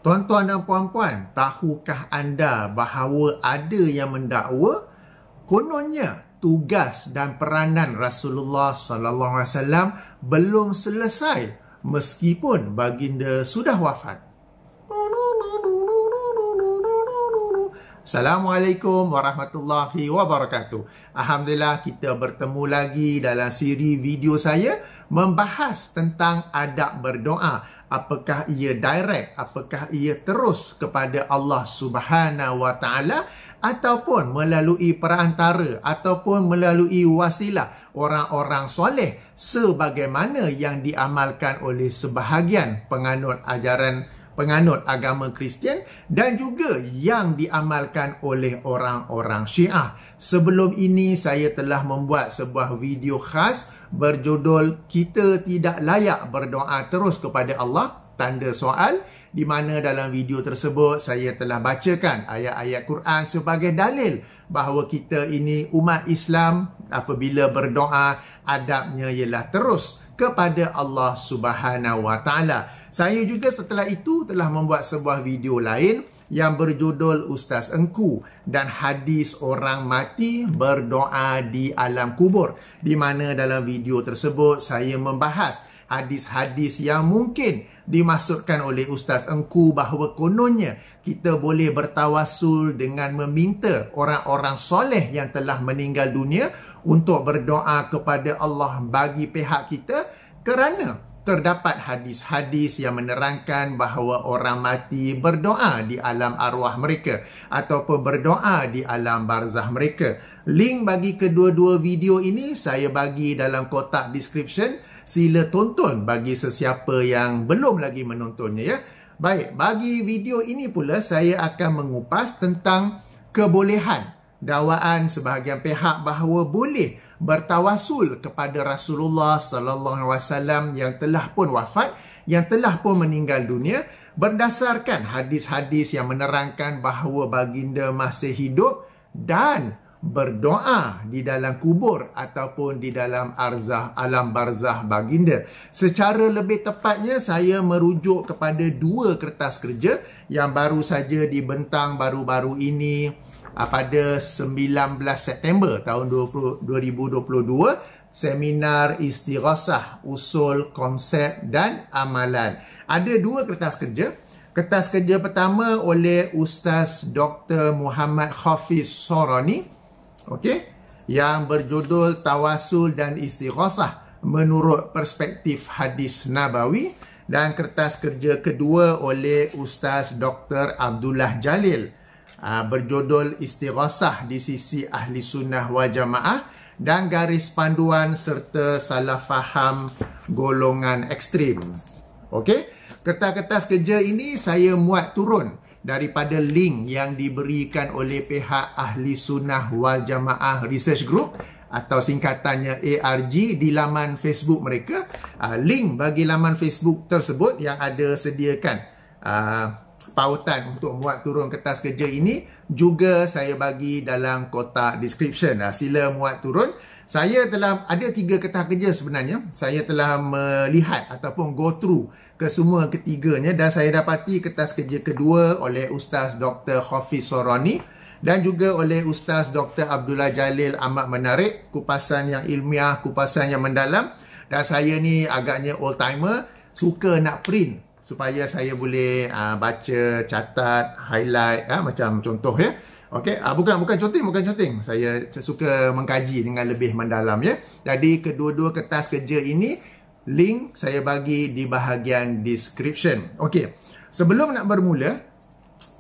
Tuan-tuan dan puan-puan, tahukah anda bahawa ada yang mendakwa kononnya tugas dan peranan Rasulullah sallallahu alaihi wasallam belum selesai meskipun baginda sudah wafat? Assalamualaikum warahmatullahi wabarakatuh. Alhamdulillah, kita bertemu lagi dalam siri video saya membahas tentang adab berdoa. Apakah ia direct, apakah ia terus kepada Allah Subhanahu wa taala ataupun melalui perantara ataupun melalui wasilah orang-orang soleh sebagaimana yang diamalkan oleh sebahagian penganut agama Kristian dan juga yang diamalkan oleh orang-orang Syiah. Sebelum ini saya telah membuat sebuah video khas berjudul "Kita Tidak Layak Berdoa Terus Kepada Allah?" Tanda soal, di mana dalam video tersebut saya telah bacakan ayat-ayat Quran sebagai dalil bahawa kita ini umat Islam apabila berdoa adabnya ialah terus kepada Allah Subhanahu wa taala. Saya juga setelah itu telah membuat sebuah video lain yang berjudul Ustaz Engku dan hadis orang mati berdoa di alam kubur, di mana dalam video tersebut saya membahas hadis-hadis yang mungkin dimaksudkan oleh Ustaz Engku bahawa kononnya kita boleh bertawasul dengan meminta orang-orang soleh yang telah meninggal dunia untuk berdoa kepada Allah bagi pihak kita, kerana terdapat hadis-hadis yang menerangkan bahawa orang mati berdoa di alam arwah mereka ataupun berdoa di alam barzah mereka. Link bagi kedua-dua video ini saya bagi dalam kotak description. Sila tonton bagi sesiapa yang belum lagi menontonnya, ya. Baik, bagi video ini pula saya akan mengupas tentang kebolehan dakwaan sebahagian pihak bahawa boleh bertawasul kepada Rasulullah sallallahu alaihi wasallam yang telah pun wafat, yang telah pun meninggal dunia, berdasarkan hadis-hadis yang menerangkan bahawa baginda masih hidup dan berdoa di dalam kubur ataupun di dalam alam barzah baginda. Secara lebih tepatnya saya merujuk kepada dua kertas kerja yang baru saja dibentang baru-baru ini pada 19 September tahun 2022, seminar Istighasah Usul, Konsep dan Amalan. Ada dua kertas kerja. Kertas kerja pertama oleh Ustaz Dr. Muhammad Hafiz Sorani, okey, yang berjudul Tawasul dan Istighasah menurut perspektif hadis Nabawi, dan kertas kerja kedua oleh Ustaz Dr. Abdullah Jalil berjudul Istighasah di sisi Ahli Sunnah wal Jamaah dan garis panduan serta salah faham golongan ekstrim. Okey, kertas-kertas kerja ini saya muat turun daripada link yang diberikan oleh pihak Ahli Sunnah wal Jamaah Research Group atau singkatannya ARG di laman Facebook mereka. Link bagi laman Facebook tersebut yang ada sediakan pautan untuk muat turun kertas kerja ini juga saya bagi dalam kotak description. Sila muat turun. Saya telah ada 3 kertas kerja sebenarnya. Saya telah melihat ataupun go through ke semua ketiganya dan saya dapati kertas kerja kedua oleh Ustaz Dr. Hafiz Sorani dan juga oleh Ustaz Dr. Abdullah Jalil amat menarik, kupasan yang ilmiah, kupasan yang mendalam, dan saya ni agaknya old timer, suka nak print supaya saya boleh baca, catat, highlight, macam contoh, ya. Okey, bukan conteng. Saya suka mengkaji dengan lebih mendalam, ya. Jadi kedua-dua kertas kerja ini link saya bagi di bahagian description. Okey, sebelum nak bermula,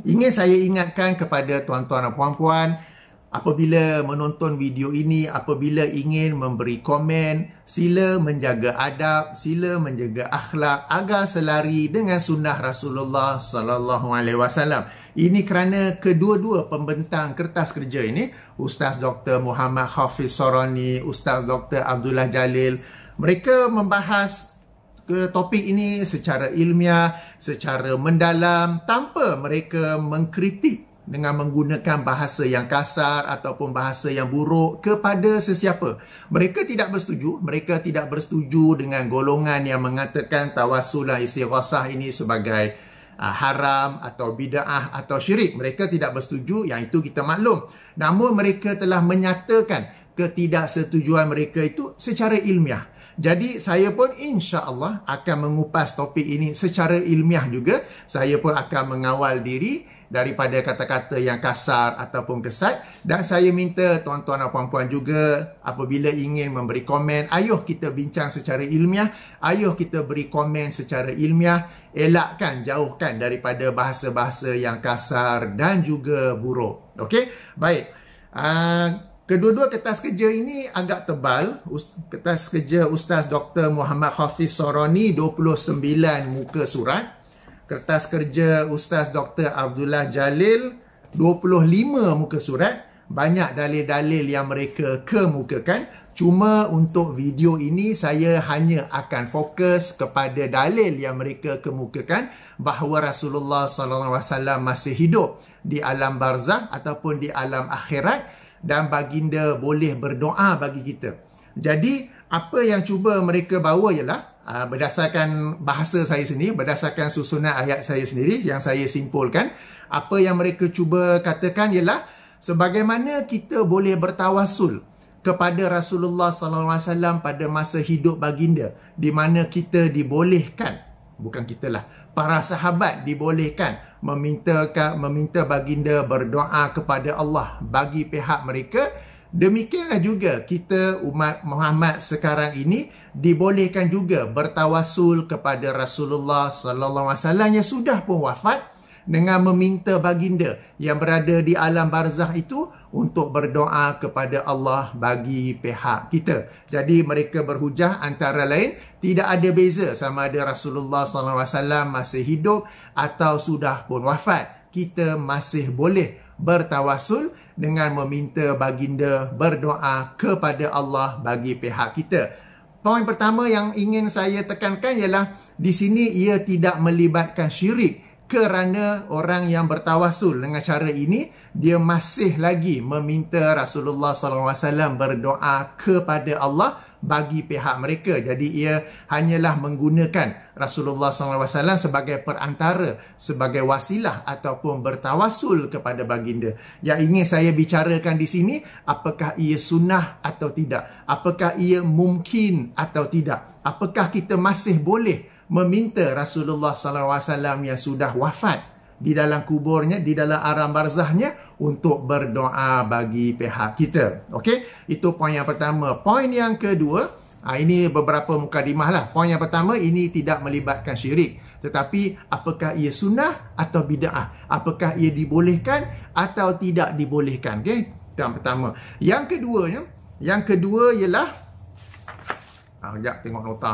ingin saya ingatkan kepada tuan-tuan dan puan-puan, apabila menonton video ini, apabila ingin memberi komen, sila menjaga adab, sila menjaga akhlak agar selari dengan sunnah Rasulullah sallallahu alaihi wasallam. Ini kerana kedua-dua pembentang kertas kerja ini, Ustaz Dr. Muhammad Hafiz Sorani, Ustaz Dr. Abdullah Jalil, mereka membahas ke topik ini secara ilmiah, secara mendalam, tanpa mereka mengkritik dengan menggunakan bahasa yang kasar ataupun bahasa yang buruk kepada sesiapa. Mereka tidak bersetuju dengan golongan yang mengatakan tawasul dan istighasah ini sebagai haram atau bid'ah atau syirik. Mereka tidak bersetuju, yang itu kita maklum. Namun mereka telah menyatakan ketidaksetujuan mereka itu secara ilmiah. Jadi saya pun insya-Allah akan mengupas topik ini secara ilmiah juga. Saya pun akan mengawal diri daripada kata-kata yang kasar ataupun kesat, dan saya minta tuan-tuan dan puan-puan juga apabila ingin memberi komen, ayuh kita bincang secara ilmiah, ayuh kita beri komen secara ilmiah, elakkan, jauhkan daripada bahasa-bahasa yang kasar dan juga buruk. Okey, baik. Kedua-dua kertas kerja ini agak tebal. Kertas kerja Ustaz Dr. Muhammad Hafiz Soroni 29 muka surat. Kertas kerja Ustaz Dr. Abdullah Jalil 25 muka surat. Banyak dalil-dalil yang mereka kemukakan. Cuma untuk video ini saya hanya akan fokus kepada dalil yang mereka kemukakan bahawa Rasulullah SAW masih hidup di alam barzakh ataupun di alam akhirat, dan baginda boleh berdoa bagi kita. Jadi apa yang cuba mereka bawa ialah berdasarkan bahasa saya sendiri, berdasarkan susunan ayat saya sendiri yang saya simpulkan, apa yang mereka cuba katakan ialah sebagaimana kita boleh bertawasul kepada Rasulullah SAW pada masa hidup baginda, di mana kita dibolehkan, bukan kita lah, para sahabat dibolehkan meminta baginda berdoa kepada Allah bagi pihak mereka. Demikianlah juga kita umat Muhammad sekarang ini dibolehkan juga bertawasul kepada Rasulullah SAW yang sudah pun wafat, dengan meminta baginda yang berada di alam barzakh itu untuk berdoa kepada Allah bagi pihak kita. Jadi mereka berhujah antara lain tidak ada beza sama ada Rasulullah SAW masih hidup atau sudah pun wafat. Kita masih boleh bertawasul dengan meminta baginda berdoa kepada Allah bagi pihak kita. Poin pertama yang ingin saya tekankan ialah di sini ia tidak melibatkan syirik, kerana orang yang bertawasul dengan cara ini dia masih lagi meminta Rasulullah SAW berdoa kepada Allah bagi pihak mereka. Jadi ia hanyalah menggunakan Rasulullah SAW sebagai perantara, sebagai wasilah ataupun bertawasul kepada baginda. Yang ingin saya bicarakan di sini, apakah ia sunnah atau tidak? Apakah ia mungkin atau tidak? Apakah kita masih boleh meminta Rasulullah SAW yang sudah wafat di dalam kuburnya, di dalam alam barzakhnya, untuk berdoa bagi pihak kita? Okey, itu poin yang pertama. Poin yang kedua, ini beberapa mukadimah lah. Poin yang pertama, ini tidak melibatkan syirik, tetapi apakah ia sunnah atau bid'ah? Apakah ia dibolehkan atau tidak dibolehkan? Okey, itu yang pertama. Yang kedua ialah sekejap tengok nota.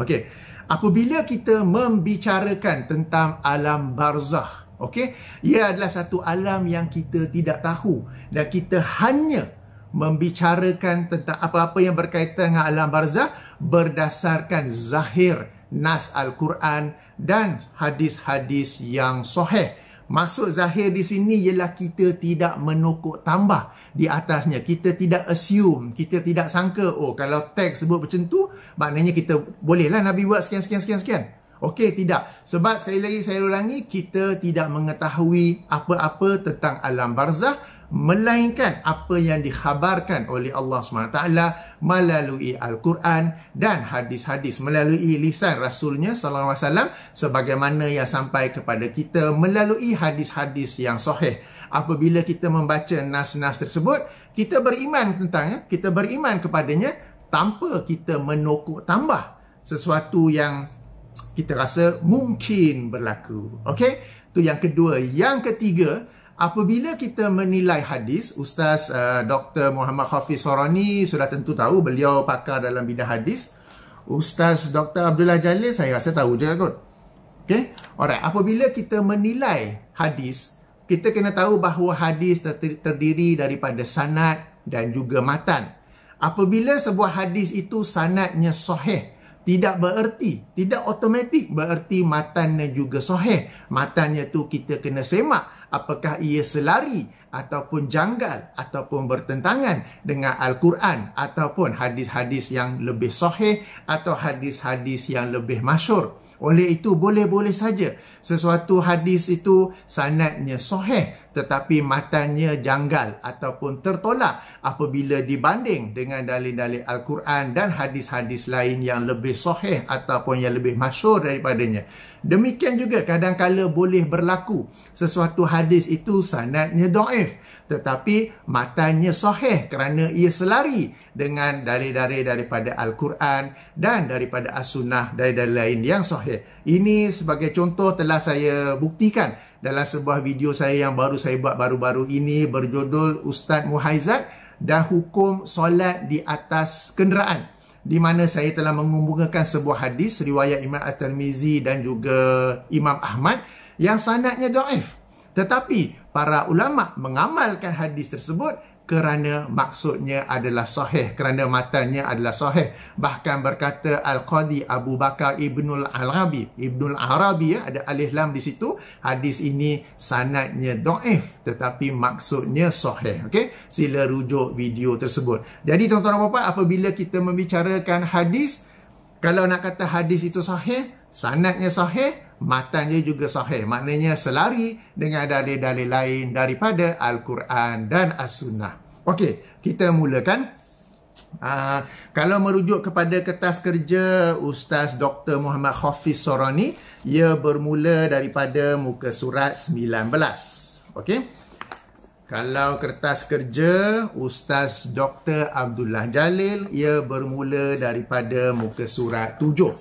Okey. Apabila kita membicarakan tentang alam barzakh, okey, ia adalah satu alam yang kita tidak tahu, dan kita hanya membicarakan tentang apa-apa yang berkaitan dengan alam barzakh berdasarkan zahir nas Al-Quran dan hadis-hadis yang sahih. Maksud zahir di sini ialah kita tidak menukuk tambah di atasnya. Kita tidak assume, kita tidak sangka, oh kalau teks sebut macam tu, maknanya kita bolehlah Nabi buat sekian. Okey, tidak. Sebab sekali lagi saya ulangi, kita tidak mengetahui apa-apa tentang alam barzakh, melainkan apa yang dikhabarkan oleh Allah SWT melalui Al-Quran dan hadis-hadis, melalui lisan Rasulnya SAW, sebagaimana yang sampai kepada kita melalui hadis-hadis yang sahih. Apabila kita membaca nas-nas tersebut, kita beriman tentangnya, kita beriman kepadanya tanpa kita menokok tambah sesuatu yang kita rasa mungkin berlaku. Okey? Itu yang kedua. Yang ketiga, apabila kita menilai hadis, Ustaz Dr. Muhammad Hafiz Soroni sudah tentu tahu, beliau pakar dalam bidang hadis. Ustaz Dr. Abdullah Jalil saya rasa tahu je kot. Okey? Alright, apabila kita menilai hadis, kita kena tahu bahawa hadis terdiri daripada sanad dan juga matan. Apabila sebuah hadis itu sanadnya sahih, tidak bererti, tidak automatik bererti matannya juga sahih. Matannya tu kita kena semak apakah ia selari ataupun janggal ataupun bertentangan dengan Al-Quran ataupun hadis-hadis yang lebih sahih atau hadis-hadis yang lebih masyhur. Oleh itu boleh-boleh saja sesuatu hadis itu sanadnya sahih tetapi matanya janggal ataupun tertolak apabila dibanding dengan dalil-dalil Al-Quran dan hadis-hadis lain yang lebih sahih ataupun yang lebih masyhur daripadanya. Demikian juga kadang-kala boleh berlaku sesuatu hadis itu sanadnya dhaif tetapi matanya sahih kerana ia selari dengan dalil-dalil daripada Al-Quran dan daripada As-Sunnah, dalil-dalil lain yang sahih. Ini sebagai contoh telah saya buktikan dalam sebuah video saya yang baru saya buat baru-baru ini berjudul Ustaz Muhaizat dan Hukum Solat di Atas Kenderaan, di mana saya telah mengumpulkan sebuah hadis riwayat Imam At-Tirmizi dan juga Imam Ahmad yang sanadnya dhaif. Tetapi para ulama mengamalkan hadis tersebut kerana maksudnya adalah sahih, kerana matanya adalah sahih. Bahkan berkata Al-Qadhi Abu Bakar Ibnul Arabi, ada alif lam di situ, hadis ini sanadnya dhaif tetapi maksudnya sahih. Okey, sila rujuk video tersebut. Jadi tuan-tuan dan puan-puan, apabila kita membicarakan hadis, kalau nak kata hadis itu sahih, sanadnya sahih, matanya juga sahih. Maknanya selari dengan dalil-dalil lain daripada Al-Quran dan As-Sunnah. Okey, kita mulakan. Kalau merujuk kepada kertas kerja Ustaz Dr. Muhammad Hafiz Sorani, ia bermula daripada muka surat 19. Okey. Kalau kertas kerja Ustaz Dr. Abdullah Jalil, ia bermula daripada muka surat 7.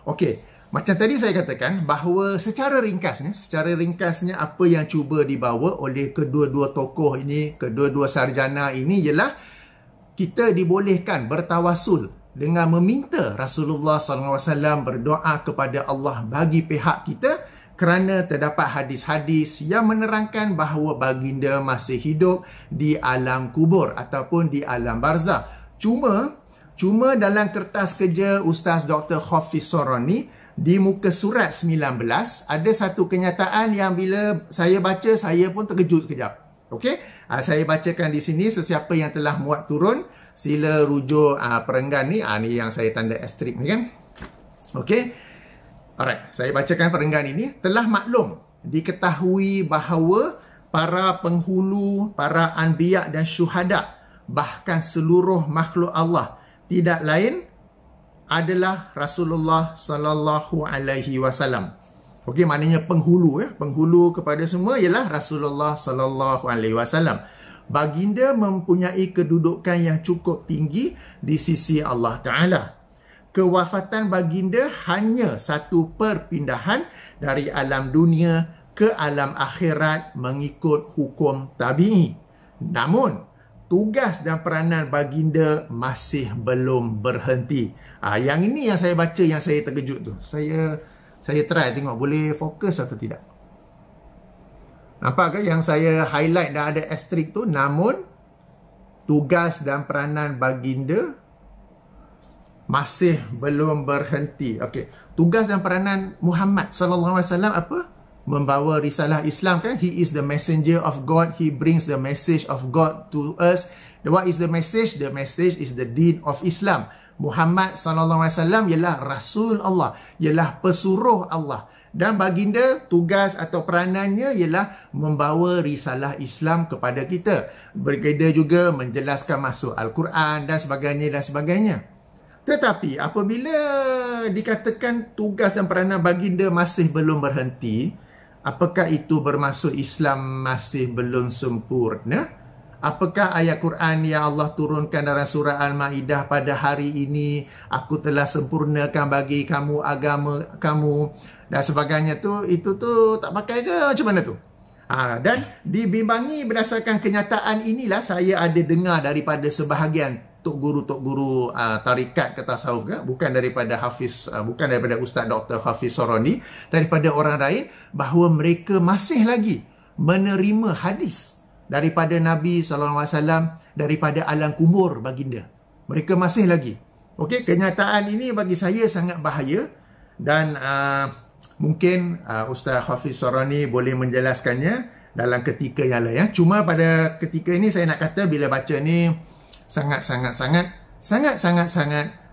Okey. Macam tadi saya katakan bahawa secara ringkasnya apa yang cuba dibawa oleh kedua-dua tokoh ini, kedua-dua sarjana ini ialah kita dibolehkan bertawasul dengan meminta Rasulullah SAW berdoa kepada Allah bagi pihak kita kerana terdapat hadis-hadis yang menerangkan bahawa baginda masih hidup di alam kubur ataupun di alam barzah. Cuma dalam kertas kerja Ustaz Dr. Hafiz Sorani di muka surat 19 ada satu kenyataan yang bila saya baca saya pun terkejut sekejap. Okey, saya bacakan di sini. Sesiapa yang telah muat turun sila rujuk perenggan ni. Ni yang saya tanda asterisk ni kan. Okey. Alright, saya bacakan perenggan ini. Telah maklum diketahui bahawa para penghulu, para anbiya dan syuhada, bahkan seluruh makhluk Allah tidak lain adalah Rasulullah sallallahu alaihi wasallam. Okey, maknanya penghulu penghulu kepada semua ialah Rasulullah sallallahu alaihi wasallam. Baginda mempunyai kedudukan yang cukup tinggi di sisi Allah Taala. Kewafatan baginda hanya satu perpindahan dari alam dunia ke alam akhirat mengikut hukum tabi'i. Namun tugas dan peranan baginda masih belum berhenti. Yang ini yang saya baca yang saya terkejut tu. Saya try tengok boleh fokus atau tidak. Nampak ke yang saya highlight dan ada asterisk tu? Namun tugas dan peranan baginda masih belum berhenti. Okey, tugas dan peranan Muhammad sallallahu alaihi wasallam apa? Membawa risalah Islam kan? He is the messenger of God. He brings the message of God to us. What is the message? The message is the deen of Islam. Muhammad SAW ialah Rasul Allah, ialah pesuruh Allah. Dan baginda tugas atau peranannya ialah membawa risalah Islam kepada kita. Baginda juga menjelaskan masuk Al-Quran dan sebagainya. Tetapi apabila dikatakan tugas dan peranan baginda masih belum berhenti, apakah itu bermaksud Islam masih belum sempurna? Apakah ayat Quran yang Allah turunkan dalam surah Al-Ma'idah pada hari ini, aku telah sempurnakan bagi kamu agama kamu dan sebagainya tu, itu tu tak pakai ke macam mana tu? Dan dibimbangi berdasarkan kenyataan inilah saya ada dengar daripada sebahagian tok guru tarikat ke tasawuf ke, bukan daripada Ustaz Dr. Hafiz Sorani, daripada orang lain, bahawa mereka masih lagi menerima hadis daripada Nabi SAW daripada alam kubur baginda. Mereka masih lagi. Okey, kenyataan ini bagi saya sangat bahaya dan mungkin Ustaz Hafiz Sorani boleh menjelaskannya dalam ketika yang lain. Cuma pada ketika ini saya nak kata bila baca ni sangat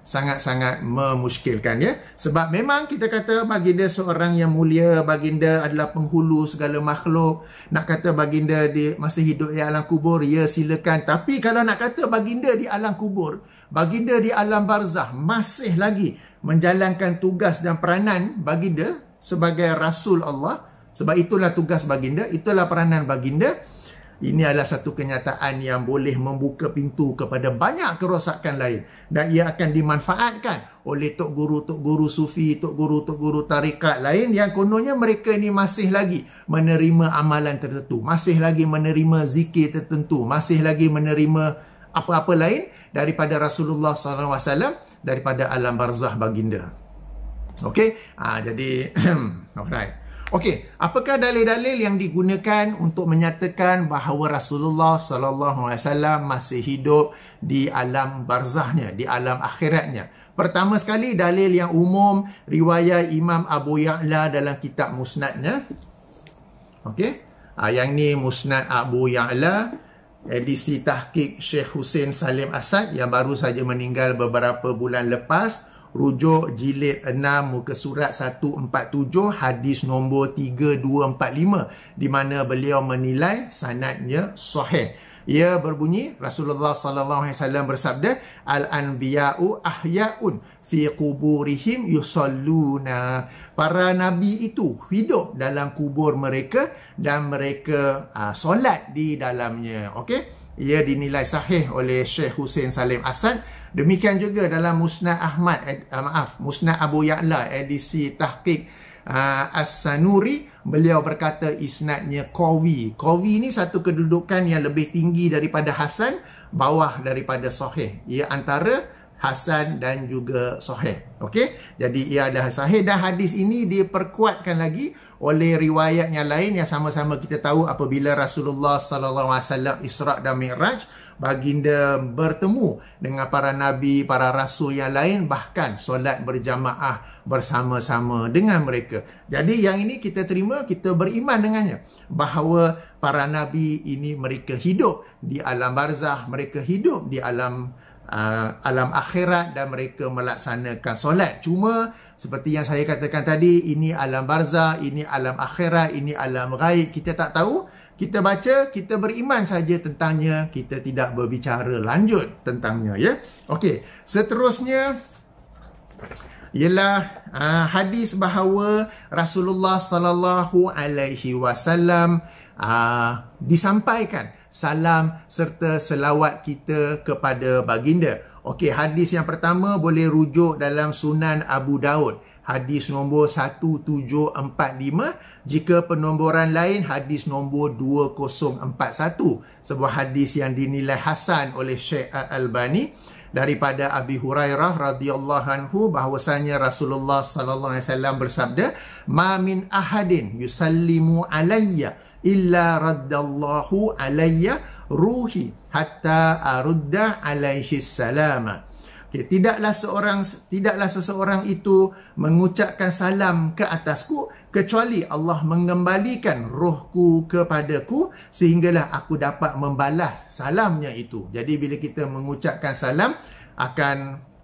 sangat-sangat memuskilkan ya. Sebab memang kita kata baginda seorang yang mulia, baginda adalah penghulu segala makhluk. Nak kata baginda dia masih hidup di alam kubur, ya silakan. Tapi kalau nak kata baginda di alam kubur, baginda di alam barzah masih lagi menjalankan tugas dan peranan baginda sebagai Rasul Allah. Sebab itulah tugas baginda, itulah peranan baginda. Ini adalah satu kenyataan yang boleh membuka pintu kepada banyak kerosakan lain. Dan ia akan dimanfaatkan oleh tok guru sufi, tok guru tarikat lain yang kononnya mereka ini masih lagi menerima amalan tertentu, masih lagi menerima zikir tertentu, masih lagi menerima apa-apa lain daripada Rasulullah SAW, daripada alam barzah baginda. Okey, jadi alright. Okey, apakah dalil-dalil yang digunakan untuk menyatakan bahawa Rasulullah SAW masih hidup di alam barzahnya, di alam akhiratnya? Pertama sekali, dalil yang umum, riwayat Imam Abu Ya'la dalam kitab Musnadnya. Okey, yang ni Musnad Abu Ya'la, edisi tahqiq Syekh Hussein Salim Asad yang baru saja meninggal beberapa bulan lepas. Rujuk jilid 6 muka surat 147 hadis nombor 3245 di mana beliau menilai sanadnya sahih. Ia berbunyi Rasulullah SAW bersabda, al-anbiya'u ahya'un fi quburihim yusalluna. Para nabi itu hidup dalam kubur mereka dan mereka solat di dalamnya. Okey, ia dinilai sahih oleh Syekh Hussein Salim Asad. Demikian juga dalam Musnad Musnad Abu Ya'la edisi tahqiq As-Sanuri, beliau berkata isnadnya qawi. Qawi ni satu kedudukan yang lebih tinggi daripada hasan, bawah daripada sahih. Ia antara hasan dan juga sahih. Okey, jadi ia adalah sahih dan hadis ini diperkuatkan lagi oleh riwayat yang lain yang sama-sama kita tahu apabila Rasulullah SAW Isra' dan Mi'raj, baginda bertemu dengan para nabi, para rasul yang lain, bahkan solat berjamaah bersama-sama dengan mereka. Jadi yang ini kita terima, kita beriman dengannya, bahawa para nabi ini mereka hidup di alam barzah, mereka hidup di alam akhirat dan mereka melaksanakan solat. Cuma seperti yang saya katakan tadi, ini alam barzah, ini alam akhirat, ini alam ghaib, kita tak tahu. Kita baca, kita beriman saja tentangnya, kita tidak berbicara lanjut tentangnya ya. Okey, seterusnya ialah hadis bahawa Rasulullah SAW disampaikan salam serta selawat kita kepada baginda. Okey, hadis yang pertama boleh rujuk dalam Sunan Abu Daud, hadis nombor 1745. Jika penomboran lain, hadis nombor 2041. Sebuah hadis yang dinilai hasan oleh Syekh Al-Albani daripada Abi Hurairah radhiyallahu anhu bahwasanya Rasulullah sallallahu alaihi wasallam bersabda, "Ma min ahadin yusallimu alayya illa raddallahu alayya ruhi hatta arudda alaihi salama." Okay, tidaklah seseorang itu mengucapkan salam ke atasku kecuali Allah mengembalikan rohku kepadaku sehinggalah aku dapat membalas salamnya itu. Jadi bila kita mengucapkan salam,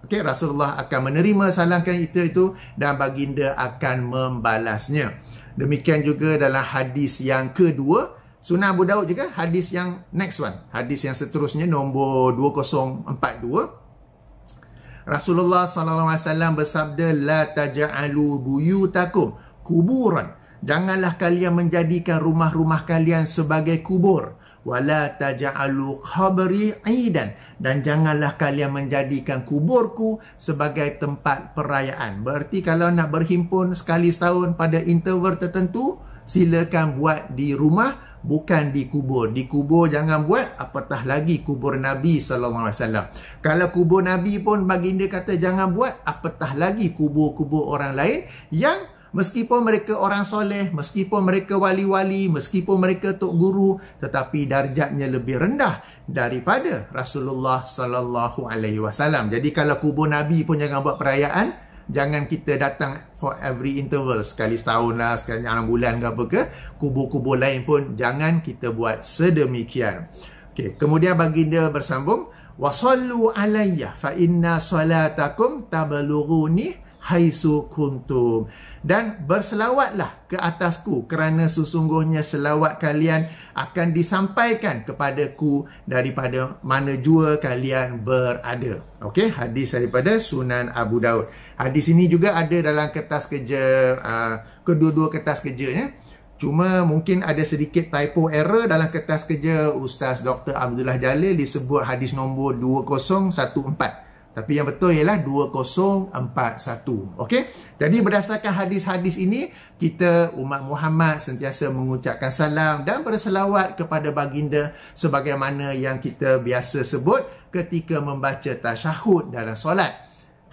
Rasulullah akan menerima salam kita itu dan baginda akan membalasnya. Demikian juga dalam hadis yang kedua, Sunan Abu Daud juga, hadis yang next one, hadis yang seterusnya nombor 2042. Rasulullah SAW bersabda, "La taj'alu buyutakum kuburan." Janganlah kalian menjadikan rumah-rumah kalian sebagai kubur. "Wala taj'alu qabri 'idan." Dan janganlah kalian menjadikan kuburku sebagai tempat perayaan. Berarti kalau nak berhimpun sekali setahun pada interval tertentu, silakan buat di rumah, bukan di kubur. Di kubur jangan buat, apatah lagi kubur Nabi SAW. Kalau kubur Nabi pun baginda kata jangan buat, apatah lagi kubur-kubur orang lain yang meskipun mereka orang soleh, meskipun mereka wali-wali, meskipun mereka tok guru, tetapi darjatnya lebih rendah daripada Rasulullah SAW. Jadi kalau kubur Nabi pun jangan buat perayaan. Jangan kita datang for every interval, sekali setahun lah, sekali 6 bulan ke apa ke. Kubur-kubur lain pun jangan kita buat sedemikian. Okay. Kemudian baginda bersambung, wa sallu alayya fa inna salatakum tablughuni haitsu kuntum. Dan berselawatlah ke atasku kerana sesungguhnya selawat kalian akan disampaikan kepadaku daripada mana jua kalian berada. Okey, hadis daripada Sunan Abu Daud. Hadis ini juga ada dalam kertas kerja, kedua-dua kertas kerjanya. Cuma mungkin ada sedikit typo error dalam kertas kerja Ustaz Dr. Abdullah Jalil, disebut hadis nombor 2014. Tapi yang betul ialah 2041. Okey. Jadi berdasarkan hadis-hadis ini, kita umat Muhammad sentiasa mengucapkan salam dan berselawat kepada baginda sebagaimana yang kita biasa sebut ketika membaca tasyahud dalam solat.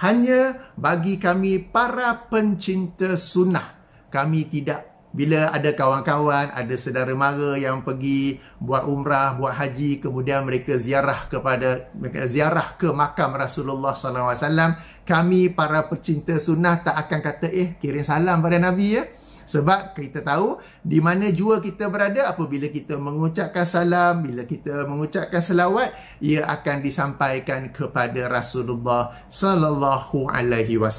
Hanya bagi kami para pencinta sunnah, kami tidak, bila ada kawan-kawan, ada saudara mara yang pergi buat umrah, buat haji, kemudian mereka ziarah ke makam Rasulullah SAW, kami para pecinta sunnah tak akan kata, kirim salam pada Nabi ya. Sebab kita tahu di mana jua kita berada, apabila kita mengucapkan salam, bila kita mengucapkan selawat, ia akan disampaikan kepada Rasulullah SAW.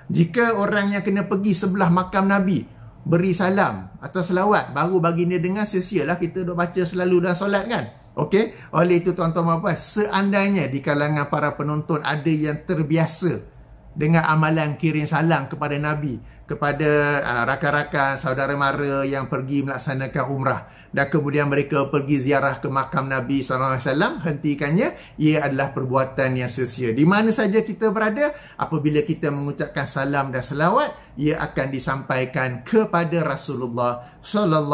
Jika orang yang kena pergi sebelah makam Nabi beri salam atau selawat, baru baginda dengar, sia-sialah kita duk baca selalu dalam solat kan. Okey, oleh itu tuan-tuan dan puan, seandainya di kalangan para penonton ada yang terbiasa dengan amalan kirim salam kepada Nabi, kepada rakan-rakan saudara mara yang pergi melaksanakan umrah, dan kemudian mereka pergi ziarah ke makam Nabi SAW, hentikannya. Ia adalah perbuatan yang sia-sia. Di mana saja kita berada, apabila kita mengucapkan salam dan selawat, ia akan disampaikan kepada Rasulullah SAW.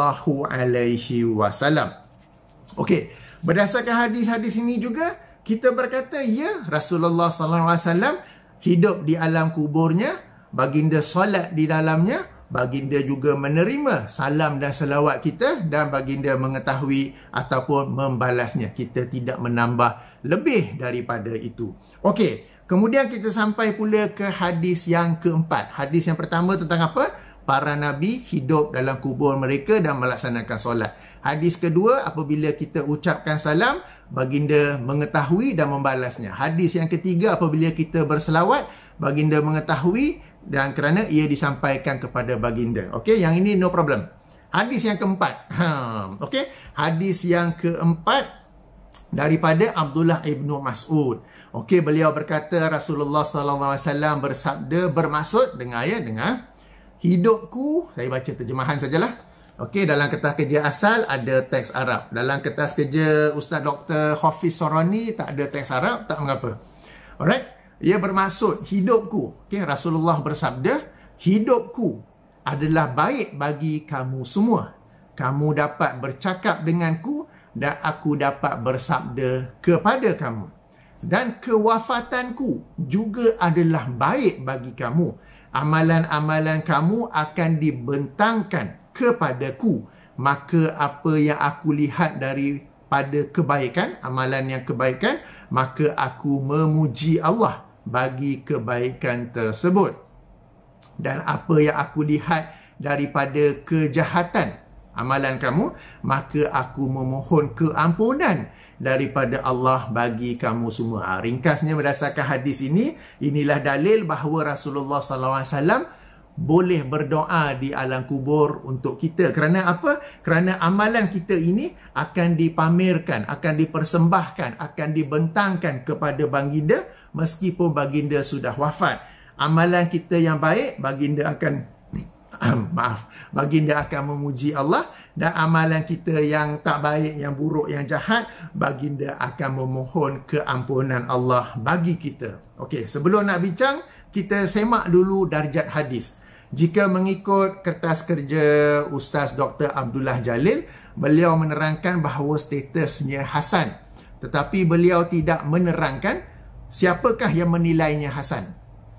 Okey, berdasarkan hadis-hadis ini juga, kita berkata, ya, Rasulullah SAW hidup di alam kuburnya, baginda solat di dalamnya, baginda juga menerima salam dan selawat kita, dan baginda mengetahui ataupun membalasnya. Kita tidak menambah lebih daripada itu. Okey, kemudian kita sampai pula ke hadis yang keempat. Hadis yang pertama tentang apa? Para Nabi hidup dalam kubur mereka dan melaksanakan solat. Hadis kedua, apabila kita ucapkan salam, baginda mengetahui dan membalasnya. Hadis yang ketiga, apabila kita berselawat, baginda mengetahui dan kerana ia disampaikan kepada baginda. Okey, yang ini no problem. Hadis yang keempat. Okey, hadis yang keempat daripada Abdullah ibnu Mas'ud. Okey, beliau berkata Rasulullah SAW bersabda, bermaksud, dengar ya, dengar. Hidupku, saya baca terjemahan sajalah. Okey, dalam kertas kerja asal ada teks Arab. Dalam kertas kerja Ustaz Dr. Hafiz Sorani tak ada teks Arab, tak mengapa. Alright. Ia bermaksud hidupku. Okay, Rasulullah bersabda, hidupku adalah baik bagi kamu semua. Kamu dapat bercakap denganku dan aku dapat bersabda kepada kamu. Dan kewafatanku juga adalah baik bagi kamu. Amalan-amalan kamu akan dibentangkan kepadaku. Maka apa yang aku lihat daripada kebaikan, amalan yang kebaikan, maka aku memuji Allah bagi kebaikan tersebut. Dan apa yang aku lihat daripada kejahatan amalan kamu, maka aku memohon keampunan daripada Allah bagi kamu semua. Ringkasnya, berdasarkan hadis ini, inilah dalil bahawa Rasulullah SAW boleh berdoa di alam kubur untuk kita. Kerana apa? Kerana amalan kita ini akan dipamerkan, akan dipersembahkan, akan dibentangkan kepada baginda meskipun baginda sudah wafat. Amalan kita yang baik, baginda akan baginda akan memuji Allah, dan amalan kita yang tak baik, yang buruk, yang jahat, baginda akan memohon keampunan Allah bagi kita. Okey, sebelum nak bincang, kita semak dulu darjat hadis. Jika mengikut kertas kerja Ustaz Dr. Abdullah Jalil, beliau menerangkan bahawa statusnya hasan. Tetapi beliau tidak menerangkan siapakah yang menilainya hasan.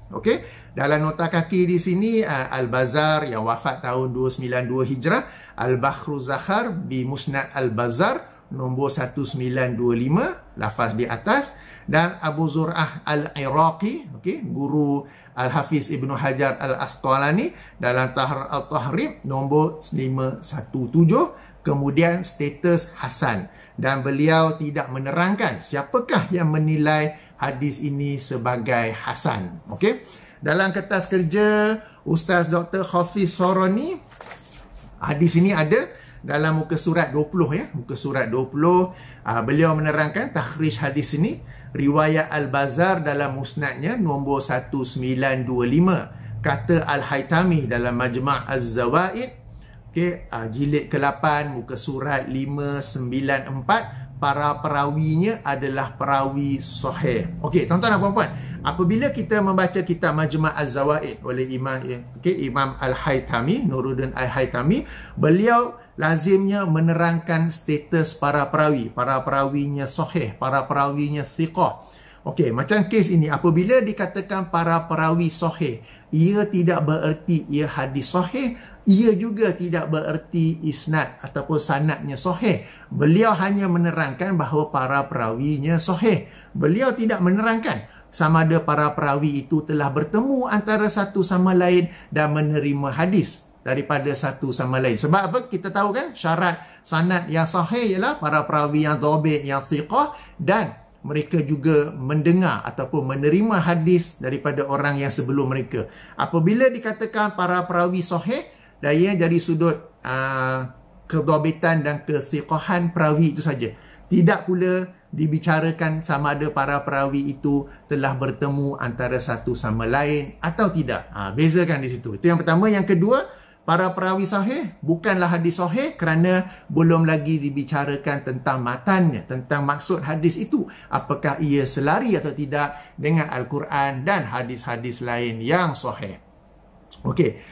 Okey, dalam nota kaki di sini, Al-Bazar yang wafat tahun 292 Hijrah, Al-Bakhru Zakhar bi Musnad Al-Bazar nombor 1925, lafaz di atas, dan Abu Zur'ah Al-Iraqi, okey, guru Al-Hafiz Ibnu Hajar Al-Asqalani dalam Tahr Al-Tahrib nombor 517, kemudian status hasan. Dan beliau tidak menerangkan siapakah yang menilai hadis ini sebagai hasan. Okey. Dalam kertas kerja Ustaz Dr. Hafiz Soroni, hadis ini ada dalam muka surat 20 ya. Muka surat 20, beliau menerangkan takhrij hadis ini riwayat Al-Bazzar dalam musnadnya nombor 1925. Kata Al-Haytami dalam Majma' Az-Zawaid, okey, jilid ke-8 muka surat 594, para perawinya adalah perawi sahih. Okey, tuan-tuan dan puan-puan, apabila kita membaca kitab Majma' Az-Zawaid oleh Imam Al-Haytami, Nuruddin Al-Haytami, beliau lazimnya menerangkan status para perawi. Para perawinya sahih, para perawinya thiqah. Okey, macam kes ini, apabila dikatakan para perawi sahih, ia tidak bererti ia hadis sahih, ia juga tidak bererti isnad ataupun sanadnya sahih. Beliau hanya menerangkan bahawa para perawinya sahih. Beliau tidak menerangkan sama ada para perawi itu telah bertemu antara satu sama lain dan menerima hadis daripada satu sama lain. Sebab apa? Kita tahu kan syarat sanad yang sahih ialah para perawi yang dhabit, yang thiqah, dan mereka juga mendengar ataupun menerima hadis daripada orang yang sebelum mereka. Apabila dikatakan para perawi sahih, daya dari sudut kedhabitan dan kethiqahan perawi itu saja. Tidak pula dibicarakan sama ada para perawi itu telah bertemu antara satu sama lain atau tidak. Bezakan di situ. Itu yang pertama. Yang kedua, para perawi sahih bukanlah hadis sahih kerana belum lagi dibicarakan tentang matannya, tentang maksud hadis itu. Apakah ia selari atau tidak dengan Al-Quran dan hadis-hadis lain yang sahih. Okey,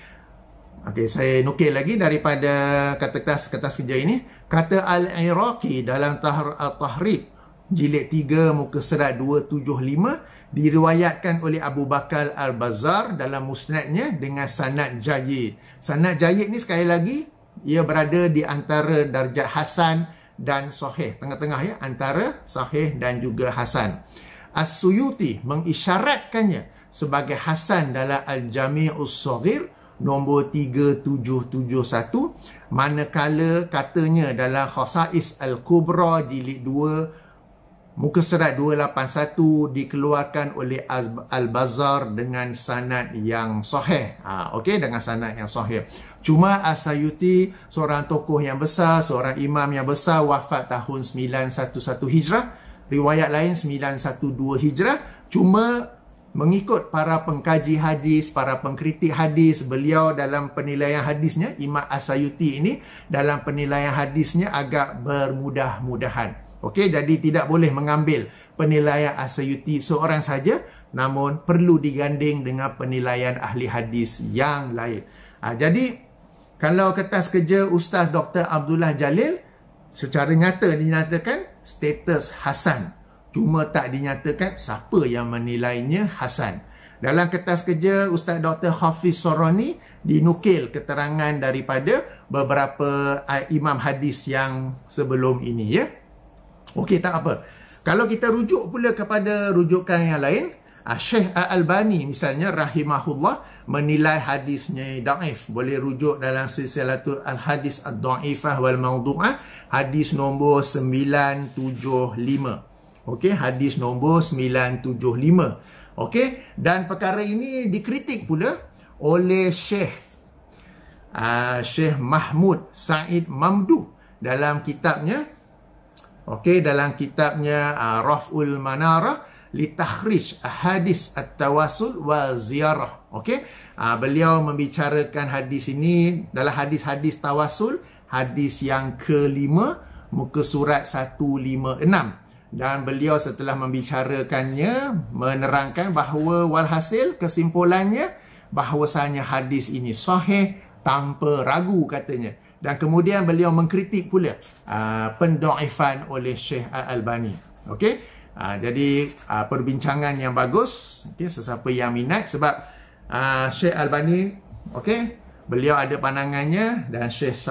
saya nukil lagi daripada kertas kerja ini. Kata Al-Iraqi dalam At-Tahrib jilid 3 muka surat 275, diriwayatkan oleh Abu Bakar Al-Bazzar dalam musnadnya dengan sanad jayyid. Sanad jayyid ni sekali lagi ia berada di antara darjat hasan dan sahih, tengah-tengah ya, antara sahih dan juga hasan. As-Suyuti mengisyaratkannya sebagai hasan dalam Al-Jami'us Shaghir nombor 3771, manakala katanya dalam Khasa'is Al-Kubra jilid 2 muka surat 281 dikeluarkan oleh Al-Bazzar dengan sanad yang sahih. Okey, dengan sanad yang sahih. Cuma As-Sayuti, seorang tokoh yang besar, seorang imam yang besar, wafat tahun 911 Hijrah. Riwayat lain 912 Hijrah. Cuma mengikut para pengkaji hadis, para pengkritik hadis, beliau dalam penilaian hadisnya, Imam As-Sayuti ini dalam penilaian hadisnya agak bermudah-mudahan. Okey, jadi tidak boleh mengambil penilaian As-Sayuti seorang saja, namun perlu diganding dengan penilaian ahli hadis yang lain. Jadi kalau kertas kerja Ustaz Dr. Abdullah Jalil, secara nyata dinyatakan status hasan, cuma tak dinyatakan siapa yang menilainya hasan. Dalam kertas kerja Ustaz Dr. Hafiz Soroni dinukil keterangan daripada beberapa imam hadis yang sebelum ini ya. Okey, tak apa. Kalau kita rujuk pula kepada rujukan yang lain, Syekh Al-Albani misalnya rahimahullah menilai hadisnya dhaif. Boleh rujuk dalam silsilatul al-hadis ad-dhaifah wal mawdu'ah, hadis nombor 975. Okey, hadis nombor 975. Okey, dan perkara ini dikritik pula oleh Syekh Mahmud Said Mamduh dalam kitabnya. Okey, dalam kitabnya Raf'ul Manarah li takhrij ahadis at-tawassul wa ziyarah. Okey, beliau membicarakan hadis ini dalam hadis-hadis tawasul, hadis yang ke-5 muka surat 156. Dan beliau setelah membicarakannya menerangkan bahawa walhasil kesimpulannya bahawasanya hadis ini sahih tanpa ragu katanya. Dan kemudian beliau mengkritik pula pendaifan oleh Syekh Al-Albani. Okey, jadi perbincangan yang bagus. Okey, sesiapa yang minat, sebab Syekh Al-Albani, okey, beliau ada pandangannya, dan Syekh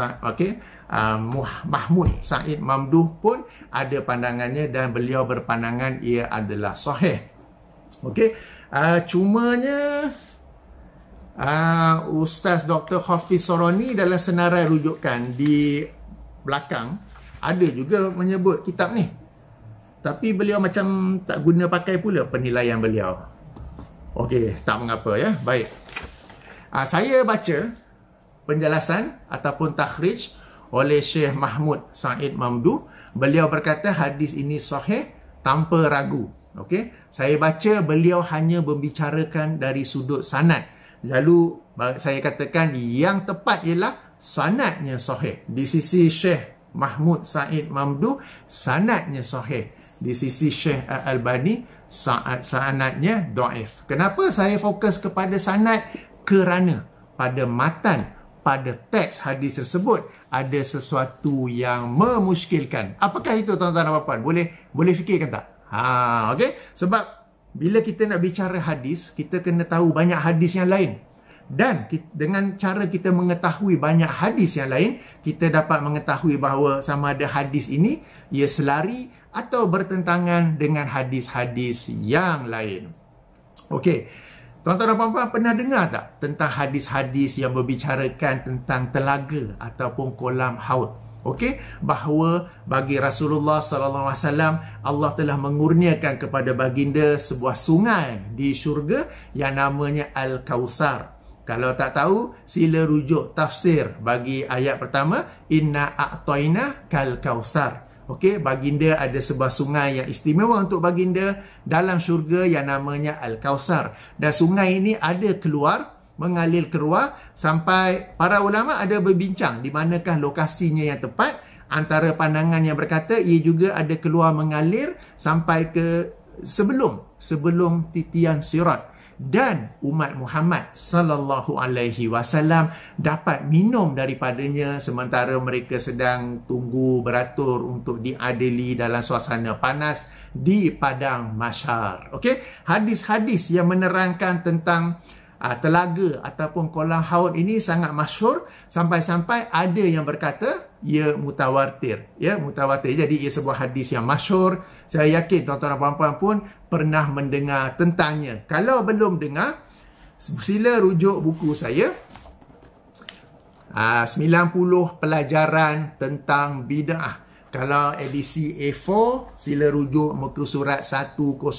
Mahmud Said Mamduh pun ada pandangannya, dan beliau berpandangan ia adalah sahih. Okey, cumanya Ustaz Dr. Hafiz Soroni dalam senarai rujukan di belakang ada juga menyebut kitab ni. Tapi beliau macam tak guna pakai pula penilaian beliau. Okey, tak mengapa ya. Baik. Saya baca penjelasan ataupun takhrij oleh Syekh Mahmud Said Mamdouh. Beliau berkata hadis ini sahih tanpa ragu. Okey, saya baca beliau hanya membicarakan dari sudut sanad. Lalu saya katakan yang tepat ialah sanadnya sahih. Di sisi Syekh Mahmud Said Mamdouh, sanadnya sahih. Di sisi Syekh Al-Albani, sanadnya dhaif. Kenapa saya fokus kepada sanad? Kerana pada matan, pada teks hadis tersebut ada sesuatu yang memuskilkan. Apakah itu tuan-tuan dan puan? Boleh fikirkan tak? Okey. Sebab bila kita nak bicara hadis, kita kena tahu banyak hadis yang lain. Dan dengan cara kita mengetahui banyak hadis yang lain, kita dapat mengetahui bahawa sama ada hadis ini ia selari atau bertentangan dengan hadis-hadis yang lain. Okey. Tuan-tuan dan puan-puan pernah dengar tak tentang hadis-hadis yang berbicarakan tentang telaga ataupun kolam haud? Okey, bahawa bagi Rasulullah sallallahu alaihi wasallam Allah telah mengurniakan kepada baginda sebuah sungai di syurga yang namanya Al-Kautsar. Kalau tak tahu, sila rujuk tafsir bagi ayat pertama, Inna a'toina kal kautsar. Okey, baginda ada sebuah sungai yang istimewa untuk baginda dalam syurga yang namanya Al-Kautsar. Dan sungai ini ada keluar, mengalir keluar sampai para ulama ada berbincang di manakah lokasinya yang tepat. Antara pandangan yang berkata ia juga ada keluar mengalir sampai ke sebelum titian Sirat. Dan umat Muhammad sallallahu alaihi wasallam dapat minum daripadanya sementara mereka sedang tunggu beratur untuk diadili dalam suasana panas di padang mahsyar. Okey, hadis-hadis yang menerangkan tentang telaga ataupun kolam haud ini sangat masyhur sampai-sampai ada yang berkata ia mutawatir. Ya, mutawatir. Jadi ia sebuah hadis yang masyhur. Saya yakin tuan-tuan dan puan-puan pun pernah mendengar tentangnya. Kalau belum dengar, sila rujuk buku saya 90 pelajaran tentang bid'ah. Kalau edisi A4, sila rujuk muka surat 102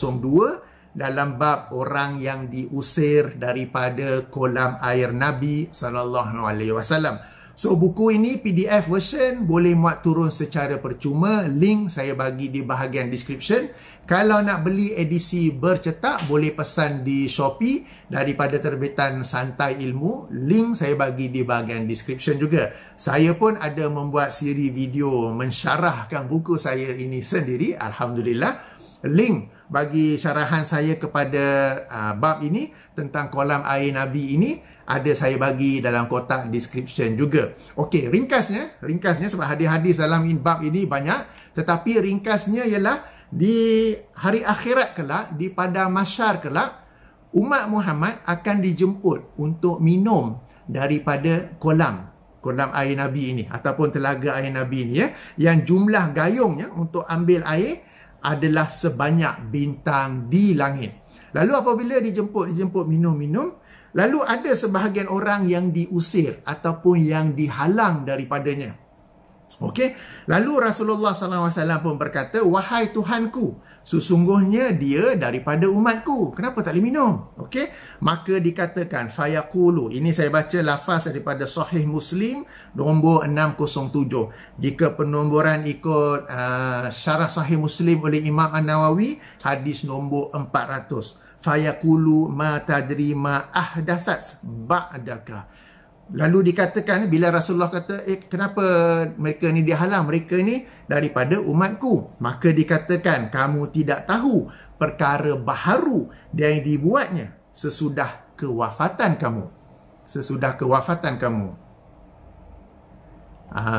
dalam bab orang yang diusir daripada kolam air Nabi sallallahu alaihi wasallam. So buku ini PDF version boleh muat turun secara percuma. Link saya bagi di bahagian description. Kalau nak beli edisi bercetak boleh pesan di Shopee daripada terbitan Santai Ilmu. Link saya bagi di bahagian description juga. Saya pun ada membuat siri video mensyarahkan buku saya ini sendiri. Alhamdulillah. Link bagi syarahan saya kepada bab ini tentang kolam air Nabi ini ada saya bagi dalam kotak description juga. Okey, ringkasnya sebab hadis-hadis dalam bab ini banyak, tetapi ringkasnya ialah di hari akhirat kelak, di padang mahsyar kelak, umat Muhammad akan dijemput untuk minum daripada kolam air Nabi ini ataupun telaga air Nabi ini, ya, yang jumlah gayungnya untuk ambil air adalah sebanyak bintang di langit. Lalu apabila dijemput minum, lalu ada sebahagian orang yang diusir ataupun yang dihalang daripadanya. Okey, lalu Rasulullah SAW pun berkata, wahai Tuhanku, sesungguhnya dia daripada umatku, kenapa tak boleh minum? Okey, maka dikatakan fayaqulu, ini saya baca lafaz daripada Sahih Muslim nombor 607. Jika penomboran ikut syarah Sahih Muslim oleh Imam An-Nawawi, hadis nombor 400. Fayaqulu ma tadri ma ahdasat ba'daka. Lalu dikatakan bila Rasulullah kata, kenapa mereka ni dihalang? Mereka ni daripada umatku. Maka dikatakan, kamu tidak tahu perkara baharu yang dibuatnya sesudah kewafatan kamu. Sesudah kewafatan kamu.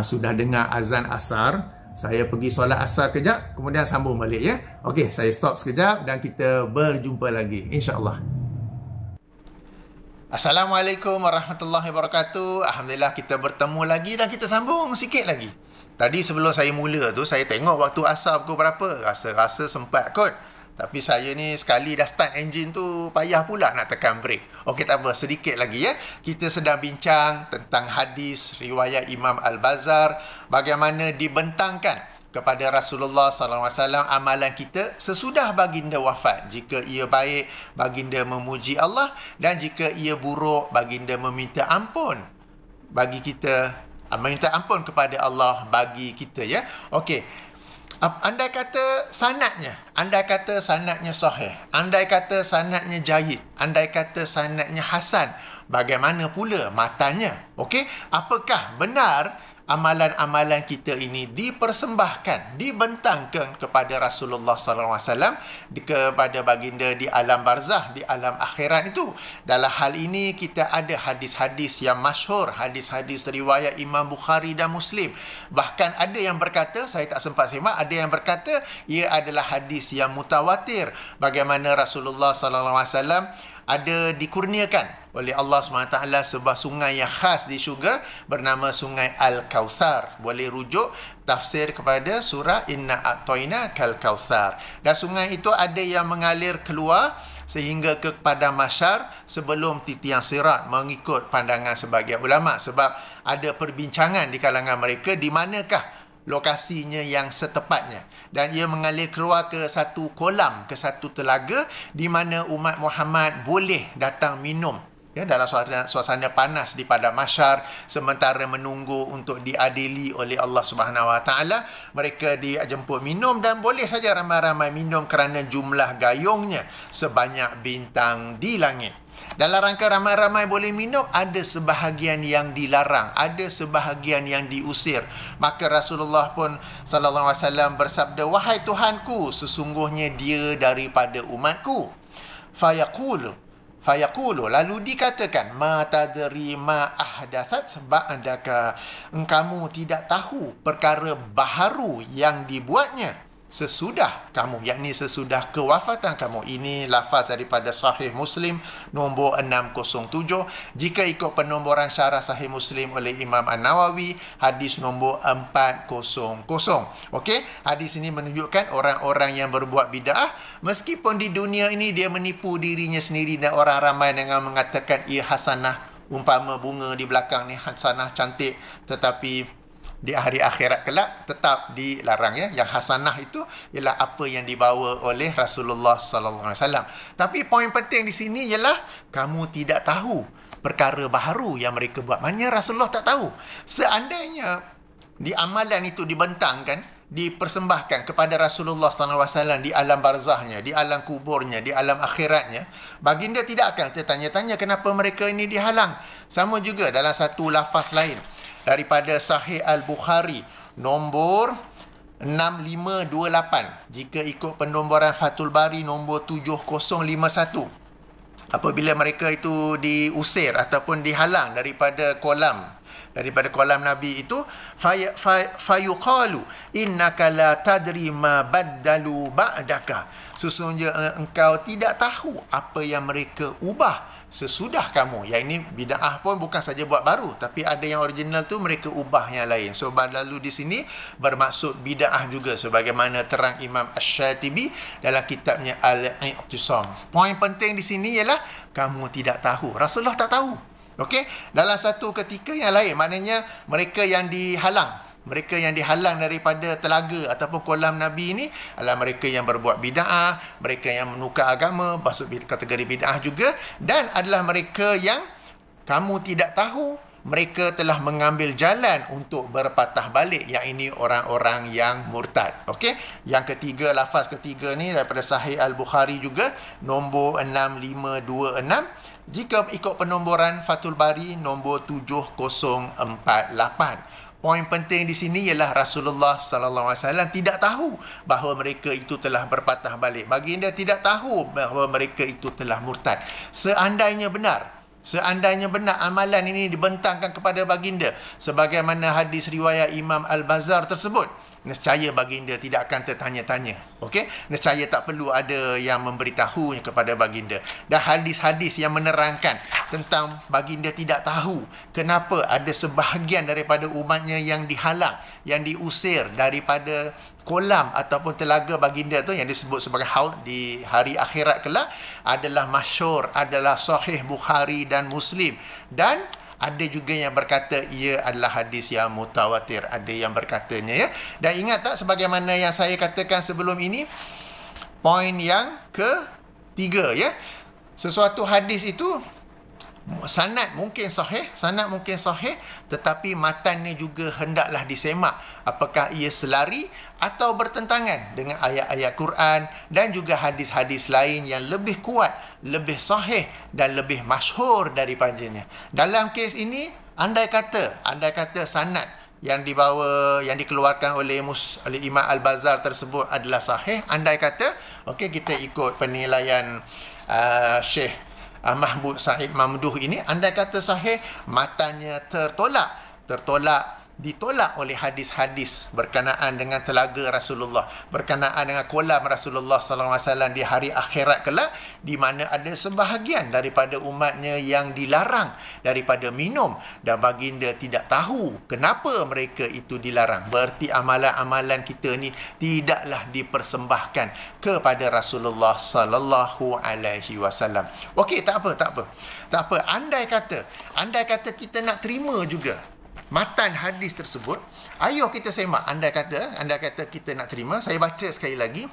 Sudah dengar azan asar. Saya pergi solat asar kejap, kemudian sambung balik, ya. Okey, saya stop sekejap dan kita berjumpa lagi, insya-Allah. Assalamualaikum warahmatullahi wabarakatuh. Alhamdulillah kita bertemu lagi dan kita sambung sikit lagi. Tadi sebelum saya mula tu, saya tengok waktu asar pukul berapa. Rasa-rasa sempat kot. Tapi saya ni sekali dah start enjin tu payah pula nak tekan brake. Okey, tak apa, sedikit lagi ya. Kita sedang bincang tentang hadis riwayat Imam Al-Bazzar, bagaimana dibentangkan kepada Rasulullah SAW amalan kita sesudah baginda wafat. Jika ia baik, baginda memuji Allah, dan jika ia buruk, baginda meminta ampun bagi kita, meminta ampun kepada Allah bagi kita ya. Okey. Andai kata sanadnya sahih, andai kata sanadnya jayyid, andai kata sanadnya hasan, bagaimana pula matanya? Okey, apakah benar amalan-amalan kita ini dipersembahkan, dibentangkan kepada Rasulullah SAW, kepada baginda di alam barzah, di alam akhirat itu? Dalam hal ini kita ada hadis-hadis yang masyhur, hadis-hadis riwayat Imam Bukhari dan Muslim. Bahkan ada yang berkata, saya tak sempat semak, ada yang berkata ia adalah hadis yang mutawatir, bagaimana Rasulullah SAW ada dikurniakan oleh Allah SWT sebuah sungai yang khas di syurga bernama Sungai Al-Kautsar. Boleh rujuk tafsir kepada surah Inna A'toina Kal Kautsar. Dan sungai itu ada yang mengalir keluar sehingga ke padang mahsyar sebelum titian sirat, mengikut pandangan sebagian ulama. Sebab ada perbincangan di kalangan mereka di manakah lokasinya yang setepatnya, dan ia mengalir keluar ke satu kolam, ke satu telaga di mana umat Muhammad boleh datang minum ya, dalam suasana panas di padang mahsyar, sementara menunggu untuk diadili oleh Allah Subhanahu Wa Taala. Mereka dijemput minum, dan boleh saja ramai-ramai minum kerana jumlah gayungnya sebanyak bintang di langit. Dalam rangka ramai-ramai boleh minum, ada sebahagian yang dilarang, ada sebahagian yang diusir. Maka Rasulullah pun sallallahu alaihi wasallam bersabda, "Wahai Tuhanku, sesungguhnya dia daripada umatku." Fayaqulu, lalu dikatakan, "Ma tadri ma ahdasat ba'daka." Engkamu tidak tahu perkara baharu yang dibuatnya sesudah kamu, yakni sesudah kewafatan kamu. Ini lafaz daripada Sahih Muslim nombor 607. Jika ikut penomboran syarah Sahih Muslim oleh Imam An-Nawawi, hadis nombor 400. Okey, hadis ini menunjukkan orang-orang yang berbuat bid'ah, meskipun di dunia ini dia menipu dirinya sendiri dan orang ramai dengan mengatakan ia hasanah, umpama bunga di belakang ni hasanah, cantik, tetapi di hari akhirat kelak tetap dilarang ya. Yang hasanah itu ialah apa yang dibawa oleh Rasulullah sallallahu alaihi wasallam. Tapi poin penting di sini ialah kamu tidak tahu perkara baharu yang mereka buat. Maknanya Rasulullah tak tahu. Seandainya di amalan itu dibentangkan, dipersembahkan kepada Rasulullah sallallahu alaihi wasallam di alam barzahnya, di alam kuburnya, di alam akhiratnya, baginda tidak akan tertanya-tanya kenapa mereka ini dihalang. Sama juga dalam satu lafaz lain daripada Sahih Al-Bukhari nombor 6528. Jika ikut penomboran Fathul Bari nombor 7051. Apabila mereka itu diusir ataupun dihalang daripada kolam Nabi itu, fayuqalu innaka la tadri ma baddalu ba'daka. Sesungguhnya engkau tidak tahu apa yang mereka ubah sesudah kamu. Yang ini bid'ah pun bukan saja buat baru, tapi ada yang original tu mereka ubah yang lain. So lalu di sini bermaksud bid'ah juga, sebagaimana terang Imam Asy-Syatibi dalam kitabnya Al-I'tisam. Poin penting di sini ialah kamu tidak tahu. Rasulullah tak tahu. Okey, dalam satu ketika yang lain, maknanya mereka yang dihalang daripada telaga ataupun kolam Nabi ini adalah mereka yang berbuat bid'ah, mereka yang menukar agama, masuk kategori bid'ah juga, dan adalah mereka yang kamu tidak tahu mereka telah mengambil jalan untuk berpatah balik, yang ini orang-orang yang murtad. Okey, yang ketiga, lafaz ketiga ni daripada Sahih Al-Bukhari juga nombor 6526. Jika ikut penomboran Fathul Bari nombor 7048. Poin penting di sini ialah Rasulullah sallallahu alaihi wasallam tidak tahu bahawa mereka itu telah berpatah balik. Baginda tidak tahu bahawa mereka itu telah murtad. Seandainya benar amalan ini dibentangkan kepada baginda sebagaimana hadis riwayat Imam Al-Bazzar tersebut, nescaya baginda tidak akan tertanya-tanya. Okey, nescaya tak perlu ada yang memberitahu kepada baginda. Dan hadis-hadis yang menerangkan tentang baginda tidak tahu kenapa ada sebahagian daripada umatnya yang dihalang, yang diusir daripada kolam ataupun telaga baginda tu yang disebut sebagai haud di hari akhirat kelak, adalah masyhur, adalah sahih Bukhari dan Muslim. Dan ada juga yang berkata ia adalah hadis yang mutawatir. Ada yang berkatanya, ya. Dan ingat tak sebagaimana yang saya katakan sebelum ini, poin yang ketiga, ya. Sesuatu hadis itu sanad mungkin sahih, tetapi matannya juga hendaklah disemak apakah ia selari atau bertentangan dengan ayat-ayat Quran dan juga hadis-hadis lain yang lebih kuat, lebih sahih dan lebih masyhur daripadanya. Dalam kes ini, andai kata sanad yang dibawa, yang dikeluarkan oleh Imam Al-Bazzar tersebut adalah sahih, andai kata, okey, kita ikut penilaian Syekh Mahmud Said Mamduh ini, andai kata sahih, matanya ditolak oleh hadis-hadis berkenaan dengan telaga Rasulullah, berkenaan dengan kolam Rasulullah SAW di hari akhirat kelak, di mana ada sebahagian daripada umatnya yang dilarang daripada minum dan baginda tidak tahu kenapa mereka itu dilarang. Berarti amalan-amalan kita ni tidaklah dipersembahkan kepada Rasulullah SAW. Okey, tak apa. Andai kata kita nak terima juga matan hadis tersebut, ayo kita semak. Andai kata kita nak terima, saya baca sekali lagi.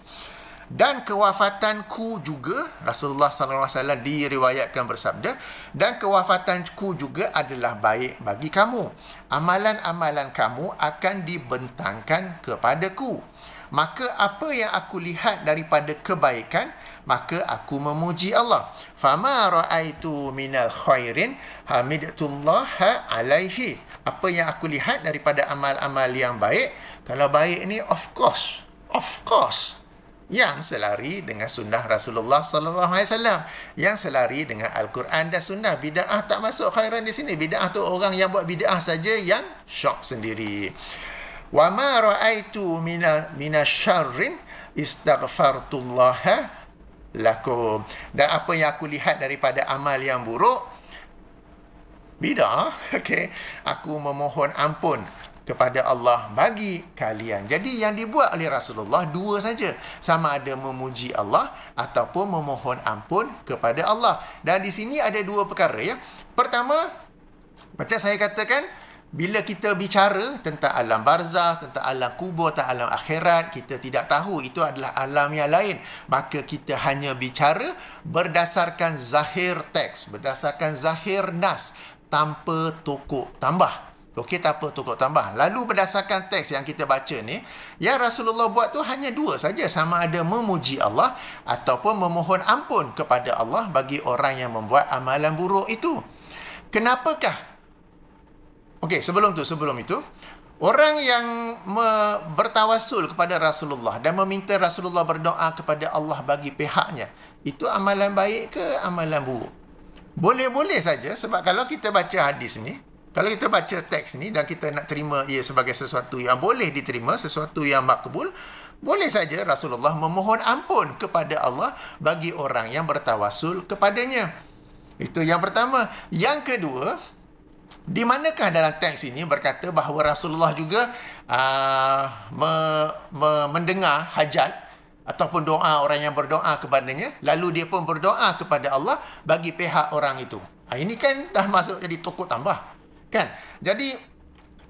Dan kewafatanku juga, Rasulullah SAW diriwayatkan bersabda, dan kewafatanku juga adalah baik bagi kamu. Amalan-amalan kamu akan dibentangkan kepadaku. Maka apa yang aku lihat daripada kebaikan, maka aku memuji Allah. Fama ra'aitu minal khairin hamidatullaha alaihi. Apa yang aku lihat daripada amal-amal yang baik, kalau baik ni of course yang selari dengan sunnah Rasulullah SAW, yang selari dengan Al-Quran dan sunnah. Bid'ah tak masuk khairan di sini. Bid'ah tu orang yang buat bid'ah saja yang syok sendiri. Wa ma ra'aitu minasyarrin istaghfartullaha lakum. Dan apa yang aku lihat daripada amal yang buruk, bid'ah, okey, aku memohon ampun kepada Allah bagi kalian. Jadi yang dibuat oleh Rasulullah dua saja, sama ada memuji Allah ataupun memohon ampun kepada Allah. Dan di sini ada dua perkara, ya. Pertama, macam saya katakan, bila kita bicara tentang alam barzah, tentang alam kubur, tentang alam akhirat, kita tidak tahu itu adalah alam yang lain. Maka kita hanya bicara berdasarkan zahir teks, berdasarkan zahir nas, tanpa tokok tambah. Okey, tanpa tokok tambah. Lalu berdasarkan teks yang kita baca ni, yang Rasulullah buat tu hanya dua saja, sama ada memuji Allah ataupun memohon ampun kepada Allah bagi orang yang membuat amalan buruk itu. Kenapakah? Okey, sebelum itu, orang yang bertawassul kepada Rasulullah dan meminta Rasulullah berdoa kepada Allah bagi pihaknya, itu amalan baik ke amalan buruk? Boleh-boleh saja, sebab kalau kita baca hadis ni, kalau kita baca teks ni dan kita nak terima ia sebagai sesuatu yang boleh diterima, sesuatu yang makbul, boleh saja Rasulullah memohon ampun kepada Allah bagi orang yang bertawassul kepadanya. Itu yang pertama. Yang kedua, di manakah dalam teks ini berkata bahawa Rasulullah juga mendengar hajat ataupun doa orang yang berdoa kepadanya, lalu dia pun berdoa kepada Allah bagi pihak orang itu. Ini kan dah masuk jadi tokok tambah, kan? Jadi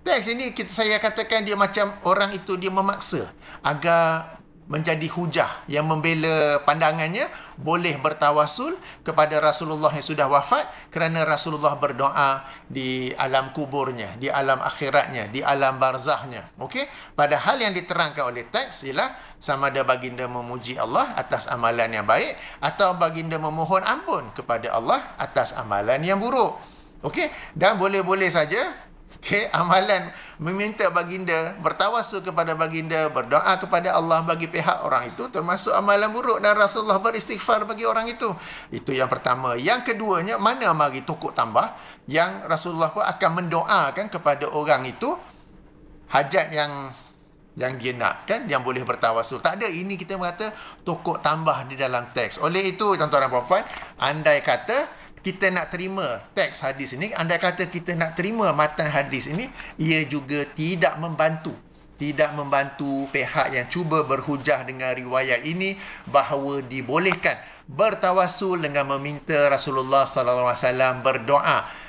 teks ini saya katakan dia macam orang itu dia memaksa agar menjadi hujah yang membela pandangannya boleh bertawassul kepada Rasulullah yang sudah wafat kerana Rasulullah berdoa di alam kuburnya, di alam akhiratnya, di alam barzahnya. Okey, padahal yang diterangkan oleh teks ialah sama ada baginda memuji Allah atas amalan yang baik atau baginda memohon ampun kepada Allah atas amalan yang buruk. Okey, dan boleh-boleh saja amalan meminta baginda, bertawassul kepada baginda, berdoa kepada Allah bagi pihak orang itu termasuk amalan buruk dan Rasulullah beristighfar bagi orang itu. Itu yang pertama. Yang keduanya, mana mari tokok tambah yang Rasulullah pun akan mendoakan kepada orang itu hajat yang yang dia nak, kan, yang boleh bertawasul. Tak ada, ini kita berkata tokok tambah di dalam teks. Oleh itu tuan-tuan dan puan-puan, andai kata kita nak terima teks hadis ini, andai kata kita nak terima matan hadis ini, ia juga tidak membantu pihak yang cuba berhujah dengan riwayat ini bahawa dibolehkan bertawasul dengan meminta Rasulullah SAW berdoa.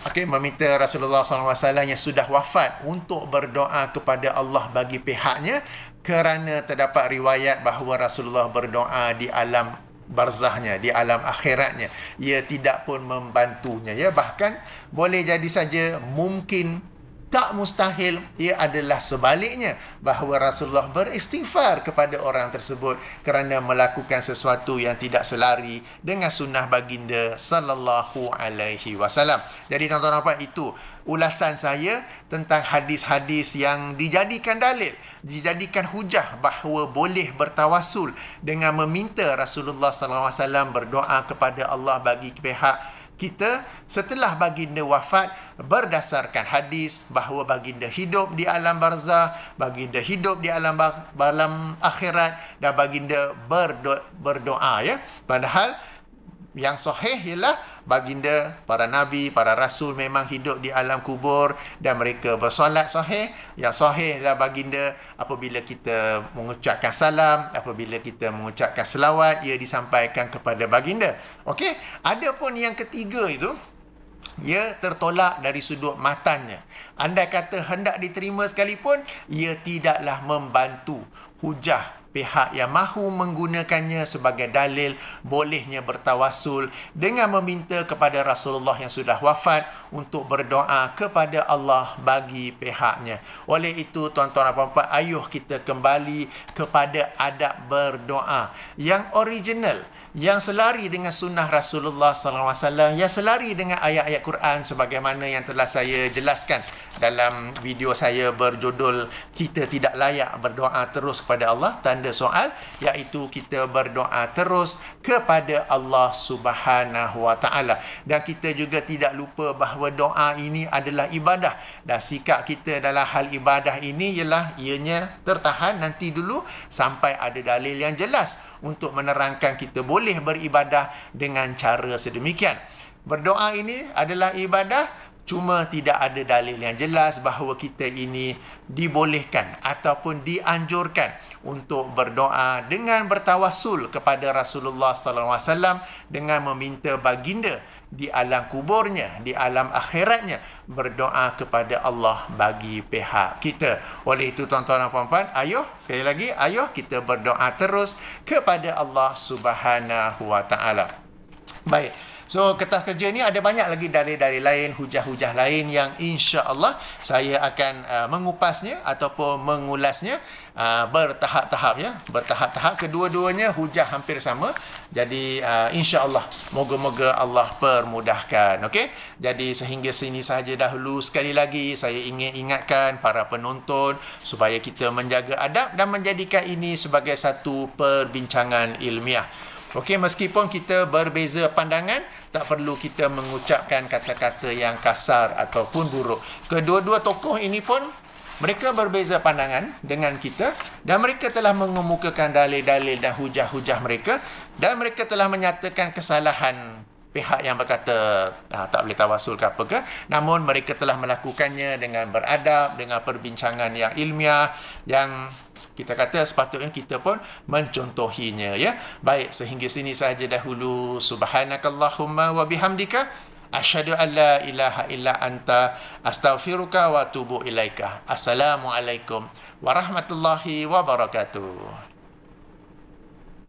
Meminta Rasulullah SAW yang sudah wafat untuk berdoa kepada Allah bagi pihaknya, kerana terdapat riwayat bahawa Rasulullah berdoa di alam barzahnya, di alam akhiratnya. Ia tidak pun membantunya, ya. Bahkan boleh jadi saja, mungkin tak mustahil, ia adalah sebaliknya, bahawa Rasulullah beristighfar kepada orang tersebut kerana melakukan sesuatu yang tidak selari dengan sunnah baginda sallallahu alaihi wasallam. Jadi tuan-tuan dan puan, itu ulasan saya tentang hadis-hadis yang dijadikan dalil, dijadikan hujah bahawa boleh bertawasul dengan meminta Rasulullah sallallahu alaihi wasallam berdoa kepada Allah bagi pihak kita setelah baginda wafat, berdasarkan hadis bahawa baginda hidup di alam barzah, baginda hidup di alam akhirat, dan baginda berdoa, ya. Padahal yang sahih ialah baginda, para nabi, para rasul memang hidup di alam kubur dan mereka bersolat sahih. Yang sahih adalah baginda apabila kita mengucapkan salam, apabila kita mengucapkan selawat, ia disampaikan kepada baginda. Okey, ada pun yang ketiga itu, ia tertolak dari sudut matannya. Andai kata hendak diterima sekalipun, ia tidaklah membantu hujah pihak yang mahu menggunakannya sebagai dalil bolehnya bertawasul dengan meminta kepada Rasulullah yang sudah wafat untuk berdoa kepada Allah bagi pihaknya. Oleh itu tuan-tuan dan puan-puan, ayuh kita kembali kepada adab berdoa yang original, yang selari dengan sunnah Rasulullah SAW, yang selari dengan ayat-ayat Quran sebagaimana yang telah saya jelaskan dalam video saya berjudul "Kita Tidak Layak Berdoa Terus Kepada Allah?" Tanda soal, iaitu kita berdoa terus kepada Allah Subhanahu Wa Taala. Dan kita juga tidak lupa bahawa doa ini adalah ibadah, dan sikap kita dalam hal ibadah ini ialah ianya tertahan nanti dulu sampai ada dalil yang jelas untuk menerangkan kita boleh beribadah dengan cara sedemikian. Berdoa ini adalah ibadah, cuma tidak ada dalil yang jelas bahawa kita ini dibolehkan ataupun dianjurkan untuk berdoa dengan bertawasul kepada Rasulullah SAW dengan meminta baginda di alam kuburnya, di alam akhiratnya, berdoa kepada Allah bagi pihak kita. Oleh itu tuan-tuan dan puan-puan, ayuh, sekali lagi, ayuh kita berdoa terus kepada Allah Subhanahu Wa Taala. Baik. So, kertas kerja ni ada banyak lagi dalil-dalil lain, hujah-hujah lain yang insya-Allah saya akan mengupasnya ataupun mengulasnya bertahap-tahap, ya. Bertahap-tahap, kedua-duanya hujah hampir sama. Jadi insya-Allah moga-moga Allah permudahkan. Okey. Jadi sehingga sini sahaja dahulu. Sekali lagi saya ingin ingatkan para penonton supaya kita menjaga adab dan menjadikan ini sebagai satu perbincangan ilmiah. Okey, meskipun kita berbeza pandangan, tak perlu kita mengucapkan kata-kata yang kasar ataupun buruk. Kedua-dua tokoh ini pun mereka berbeza pandangan dengan kita, dan mereka telah mengemukakan dalil-dalil dan hujah-hujah mereka, dan mereka telah menyatakan kesalahan pihak yang berkata tak boleh tawasul ke apa ke. Namun mereka telah melakukannya dengan beradab, dengan perbincangan yang ilmiah, yang kita kata sepatutnya kita pun mencontohinya, ya. Baik, sehingga sini sahaja dahulu. Subhanakallahumma wa bihamdika asyhadu an la ilaha illa anta astaghfiruka wa atubu ilaika. Assalamualaikum warahmatullahi wabarakatuh.